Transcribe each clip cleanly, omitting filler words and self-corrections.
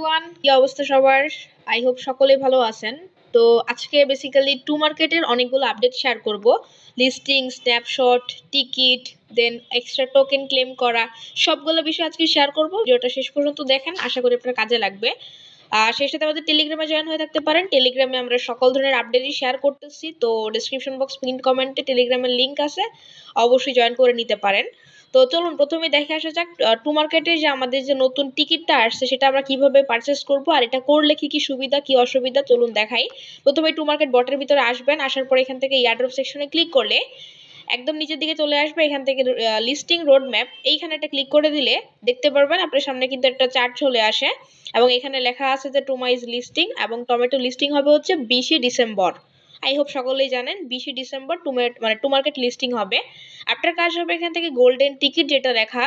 Everyone, কি অবস্থা সবার? আই হোপ সকলেই ভালো আছেন। তো আজকে বেসিক্যালি টু মার্কেটের অনেকগুলো আপডেট শেয়ার করব। লিস্টিং, স্ন্যাপশট, টিকিট, দেন এক্সট্রা টোকেন ক্লেম করা, সবগুলো বিষয় আজকে শেয়ার করব। ভিডিওটা শেষ পর্যন্ত দেখেন, আশা করি আপনার কাজে লাগবে। সেই সাথে আমাদের টেলিগ্রামে জয়েন হয়ে থাকতে পারেন। টেলিগ্রামে আমরা সকল ধরনের আপডেটই শেয়ার করতেছি। তো ডিসক্রিপশন বক্স, পিন কমেন্টে টেলিগ্রামের লিঙ্ক আছে, অবশ্যই জয়েন করে নিতে পারেন। তো চলুন প্রথমে দেখে আসা যাক টু মার্কেটে যে আমাদের যে নতুন টিকিটটা আসছে সেটা আমরা কিভাবে পারচেস করব, আর এটা করলে কি কি সুবিধা কি অসুবিধা চলুন দেখাই। প্রথমে টু মার্কেট বটের ভিতরে আসবেন, আসার পর এখান থেকে এয়ারড্রপ সেকশনে ক্লিক করলে একদম নিচের দিকে চলে আসবে। এখান থেকে লিস্টিং রোড ম্যাপ, এইখানে একটা ক্লিক করে দিলে দেখতে পারবেন আপনার সামনে কিন্তু একটা চার্ট চলে আসে এবং এখানে লেখা আছে যে টুমাইজ লিস্টিং এবং টমেটো লিস্টিং হবে হচ্ছে 20 ডিসেম্বর। আই হোপ সকলেই জানেন 20 ডিসেম্বর টু মার্কেট লিস্টিং হবে। আপনার কাজ হবে এখান থেকে গোল্ডেন টিকিট যেটা লেখা,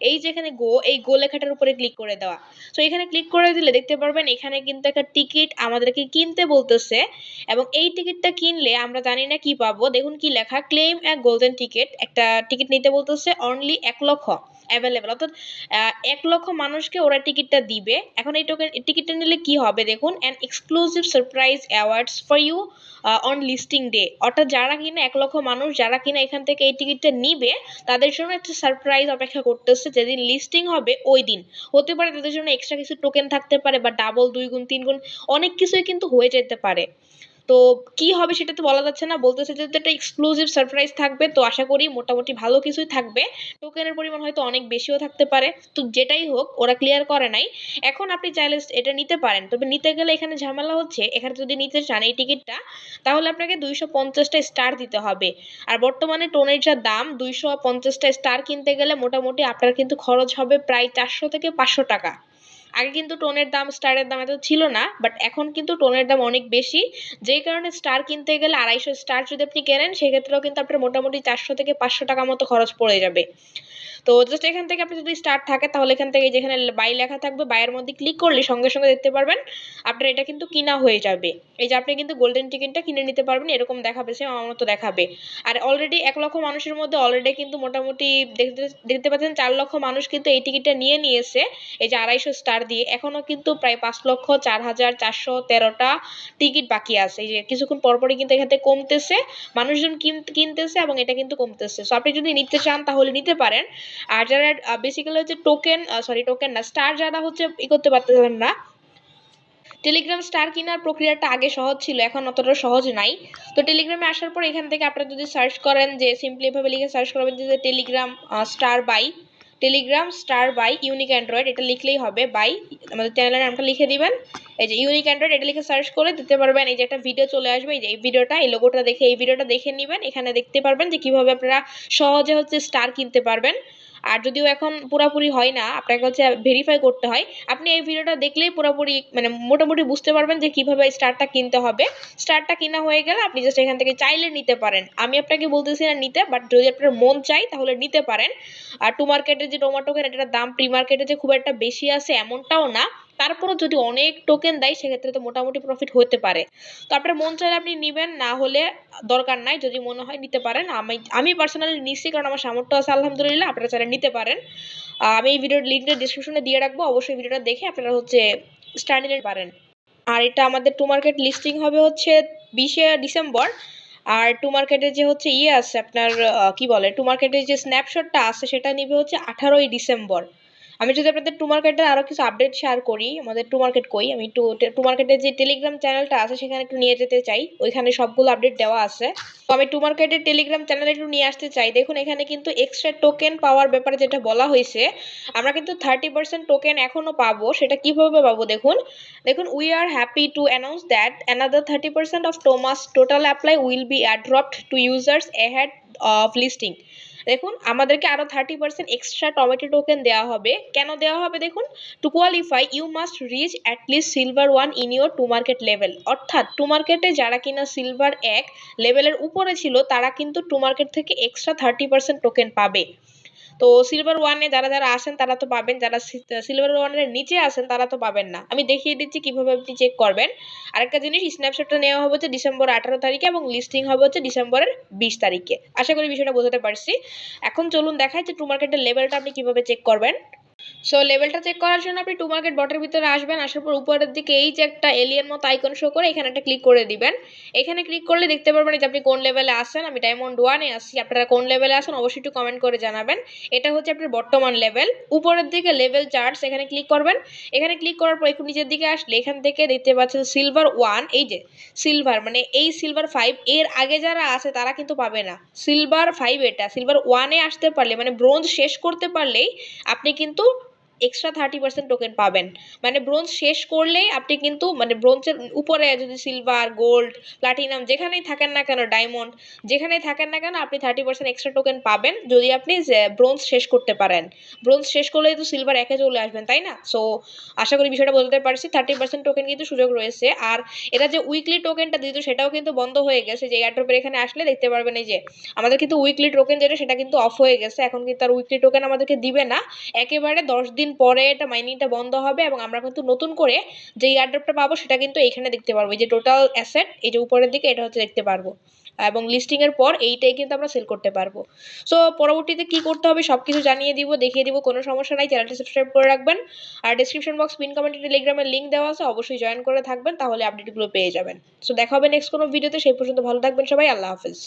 এই যেখানে এই গো লেখাটার উপরে ক্লিক করে দেওয়া। তো এখানে ক্লিক করে দিলে দেখতে পারবেন এখানে কিন্তু একটা টিকিট আমাদেরকে কিনতে বলতেছে এবং এই টিকিটটা কিনলে আমরা জানি না কি পাবো। দেখুন কি লেখা, ক্লেম এ গোল্ডেন টিকিট। একটা টিকিট নিতে বলতেছে অনলি 1 লক্ষ অ্যাভেলেবল, অর্থাৎ 1 লক্ষ মানুষকে ওরা টিকিটটা দিবে। এখন এই টিকিটটা নিলে কি হবে দেখুন, an exclusive surprise awards for you on listing day. অর্থাৎ যারা কিনা 1 লক্ষ মানুষ যারা কিনা এখান থেকে এই টিকিটটা নিবে তাদের জন্য একটা সারপ্রাইজ অপেক্ষা করতেছে। যেদিন লিস্টিং হবে ওই দিন হতে পারে তাদের জন্য এক্সট্রা কিছু টোকেন থাকতে পারে বা ডাবল 2 গুণ 3 গুণ অনেক কিছুই কিন্তু হয়ে যেতে পারে। তো কি হবে সেটা তো বলা যাচ্ছে না, বলতেছে যে একটা এক্সক্লুসিভ সারপ্রাইজ থাকবে। তো আশা করি মোটামুটি ভালো কিছুই থাকবে, টোকেনের পরিমাণ হয়তো অনেক বেশিও থাকতে পারে। তো যেটাই হোক ওরা ক্লিয়ার করে নাই। এখন আপনি চাইলে এটা নিতে পারেন, তবে নিতে গেলে এখানে ঝামেলা হচ্ছে, এখানে যদি নিতে চান এই টিকিটটা তাহলে আপনাকে 250টা স্টার দিতে হবে। আর বর্তমানে টোনের যা দাম, 250টা স্টার কিনতে গেলে মোটামুটি আপনার কিন্তু খরচ হবে প্রায় 400 থেকে 500 টাকা। আগে কিন্তু টোনের দাম স্টারের দাম এত ছিল না, বাট এখন কিন্তু টোনের দাম অনেক বেশি। যেই কারণে স্টার কিনতে গেলে 250 স্টার যদি আপনি কেনেন সেক্ষেত্রেও কিন্তু আপনার মোটামুটি 400 থেকে 500 টাকা মতো খরচ পড়ে যাবে। তো জাস্ট এখান থেকে আপনি যদি স্টার্ট থাকে তাহলে এখান থেকে যেখানে বাই লেখা থাকবে বাইয়ের মধ্যে ক্লিক করলে সঙ্গে সঙ্গে দেখতে পারবেন আপনার এটা কিন্তু কিনা হয়ে যাবে। এই যে আপনি কিন্তু গোল্ডেন টিকিটটা কিনে নিতে পারবেন, এরকম দেখাবে, সে আমার মতো দেখাবে। আর অলরেডি 1 লক্ষ মানুষের মধ্যে অলরেডি কিন্তু মোটামুটি দেখতে দেখতে পাচ্ছেন 4 লক্ষ মানুষ কিন্তু এই টিকিটটা নিয়ে নিয়েছে এই যে 250 স্টার দিয়ে। এখনো কিন্তু প্রায় 5,04,413টা টিকিট বাকি আছে। এই যে কিছুক্ষণ পরপরই কিন্তু এখান থেকে কমতেছে, মানুষজন কিনতেছে এবং এটা কিন্তু কমতেছে। সো আপনি যদি নিতে চান তাহলে নিতে পারেন। আর যারা বেসিক্যালি হচ্ছে টোকেন না স্টার যারা হচ্ছে করতে পারতেছেন না, টেলিগ্রাম স্টার কেনার প্রক্রিয়াটা আগে সহজ ছিল, এখন অতটা সহজ নাই। তো টেলিগ্রামে আসার পর এখান থেকে আপনারা যদি সার্চ করেন যে সিম্পলি এভাবে লিখে সার্চ করবেন যে Telegram star by unique Android, এটা লিখলেই হবে। বাই আমাদের চ্যানেলের নামটা লিখে দিবেন, এই যে ইউনিক অ্যান্ড্রয়েড এটা লিখে সার্চ করে দিতে পারবেন। এই যে একটা ভিডিও চলে আসবে, এই যে এই ভিডিওটা, এই লোগোটা দেখে এই ভিডিওটা দেখে নেবেন। এখানে দেখতে পারবেন যে কিভাবে আপনারা সহজে হচ্ছে স্টার কিনতে পারবেন। আর যদিও এখন পুরোপুরি হয় না, আপনাকে হচ্ছে ভেরিফাই করতে হয়। আপনি এই ভিডিওটা দেখলেই পুরোপুরি মানে মোটামুটি বুঝতে পারবেন যে কিভাবে স্টারটা কিনতে হবে। স্টারটা কিনা হয়ে গেলে আপনি জাস্ট এখান থেকে চাইলে নিতে পারেন, আমি আপনাকে বলতেছি না নিতে, বাট যদি আপনার মন চাই তাহলে নিতে পারেন। আর টু মার্কেটের যে টোমাটো কেন এটার দাম প্রি মার্কেটে যে খুব একটা বেশি আছে এমনটাও না, তারপরও যদি অনেক টোকেন দেয় সেক্ষেত্রে তো মোটামুটি প্রফিট হতে পারে। তো আপনার মন চাইলে আপনি নেবেন, না হলে দরকার নাই। যদি মনে হয় নিতে পারেন, আমি পার্সোনালি নিচ্ছি কারণ আমার সামর্থ্য আছে আলহামদুলিল্লাহ। আপনারা চাইলে নিতে পারেন। আমি এই ভিডিওর লিঙ্কটা ডিসক্রিপশনে দিয়ে রাখবো, অবশ্যই ভিডিওটা দেখে আপনারা হচ্ছে স্টার নিতে পারেন। আর এটা আমাদের টু মার্কেট লিস্টিং হবে হচ্ছে 20 ডিসেম্বর। আর টু মার্কেটের যে হচ্ছে আছে আপনার কি বলে টু মার্কেটের যে স্ন্যাপশটটা আছে সেটা নিবে হচ্ছে 18 ডিসেম্বর। আমি যদি আপনাদের টু মার্কেটের আরো কিছু আপডেট শেয়ার করি, আমাদের টু মার্কেট কই, আমি টু মার্কেটের যে টেলিগ্রাম চ্যানেলটা আছে সেখানে একটু নিয়ে যেতে চাই, ওইখানে সবগুলো আপডেট দেওয়া আছে। তো আমি টু মার্কেটের টেলিগ্রাম চ্যানেলে একটু নিয়ে আসতে চাই। দেখুন এখানে কিন্তু এক্সট্রা টোকেন পাওয়ার ব্যাপারে যেটা বলা হয়েছে, আমরা কিন্তু 30% টোকেন এখনো পাবো। সেটা কিভাবে পাবো দেখুন, we are happy to announce that another 30% of Tomas total apply will be airdropped to users ahead of listing. দেখুন আমাদেরকে আরো 30% এক্সট্রা টমেটো টোকেন দেওয়া হবে। কেন দেওয়া হবে দেখুন, to qualify you must reach at least silver 1 in your two market level. অর্থাৎ টু মার্কেটে যারা কিনা সিলভার 1 লেভেলের উপরে ছিল তারা কিন্তু টু মার্কেট থেকে এক্সট্রা 30% টোকেন পাবে। তো সিলভার 1-এ যারা যারা আসেন তারা তো পাবেন, যারা সিলভার 1-এর নিচে আসেন তারা তো পাবেন না। আমি দেখিয়ে দিচ্ছি কিভাবে আপনি চেক করবেন। আরেকটা জিনিস, স্ন্যাপশটটা নেওয়া হবে হচ্ছে ডিসেম্বর 18 তারিখে এবং লিস্টিং হবে হচ্ছে ডিসেম্বরের 20 তারিখে। আশা করি বিষয়টা বোঝাতে পারছি। এখন চলুন দেখাই যে টু মার্কেটের লেভেলটা আপনি কিভাবে চেক করবেন। সো লেভেলটা চেক করার জন্য আপনি টু মার্কেট বটের ভিতরে আসবেন, আসার পর উপরের দিকে এই যে একটা এলিয়েন মতো আইকন শো করে এখানে একটা ক্লিক করে দিবেন। এখানে ক্লিক করলে দেখতে পারবেন যে আপনি কোন লেভেলে আছেন। আমি ডায়মন্ড 1-এ আছি, আপনারা কোন লেভেলে আছেন অবশ্যই একটু কমেন্ট করে জানাবেন। এটা হচ্ছে আপনার বর্তমান লেভেল। উপরের দিকে লেভেল চার্টস এখানে ক্লিক করবেন। এখানে ক্লিক করার পর একটু নিচের দিকে আসলে এখান থেকে দেখতে পাচ্ছেন সিলভার 1, এই যে সিলভার মানে এই সিলভার 5 এর আগে যারা আছে তারা কিন্তু পাবে না। সিলভার 5 এটা সিলভার 1-এ আসতে পারলে মানে ব্রোঞ্জ শেষ করতে পারলেই আপনি কিন্তু এক্সট্রা 30% টোকেন পাবেন। মানে ব্রোঞ্জ শেষ করলেই আপনি কিন্তু মানে ব্রোঞ্জের উপরে যদি সিলভার, গোল্ড, প্লাটিনাম যেখানেই থাকেন না কেন, ডায়মন্ড যেখানেই থাকেন না কেন, আপনি 30% এক্সট্রা টোকেন পাবেন যদি আপনি ব্রোঞ্জ শেষ করতে পারেন। ব্রোঞ্জ শেষ করলেই তো সিলভার 1-এ চলে আসবেন, তাই না? সো আশা করি বিষয়টা বলতে পারছি। 30% টোকেন কিন্তু সুযোগ রয়েছে। আর এটা যে উইকলি টোকেনটা দিত সেটাও কিন্তু বন্ধ হয়ে গেছে। যে এয়ারড্রপের এখানে আসলে দেখতে পারবেন এই যে আমাদের কিন্তু উইকলি টোকেন যেটা সেটা কিন্তু অফ হয়ে গেছে। এখন কিন্তু আর উইকলি টোকেন আমাদেরকে দিবে না। একেবারে 10 দিন পরে এটা মাইনিংটা বন্ধ হবে এবং আমরা কিন্তু নতুন করে যে এয়ারড্রপটা পাবো সেটা কিন্তু এইখানে দেখতে পারবো। এই যে টোটাল অ্যাসেট এই যে উপরের দিকে এটা হচ্ছে দেখতে পারবো এবং লিস্টিং এর পর এইটাই কিন্তু আমরা সেল করতে পারবো। সো পরবর্তীতে কি করতে হবে সবকিছু জানিয়ে দিব, দেখিয়ে দিব, কোনো সমস্যা নাই। চ্যানেলটি সাবস্ক্রাইব করে রাখবেন আর ডেসক্রিপশন বক্স পিন কমেন্টে টেলিগ্রামের লিংক দেওয়া আছে, অবশ্যই জয়েন করে থাকবেন, তাহলে আপডেটগুলো পেয়ে যাবেন। সো দেখা হবে নেক্সট কোনো ভিডিওতে। সেই পর্যন্ত ভালো থাকবেন সবাই। আল্লাহ হাফেজ।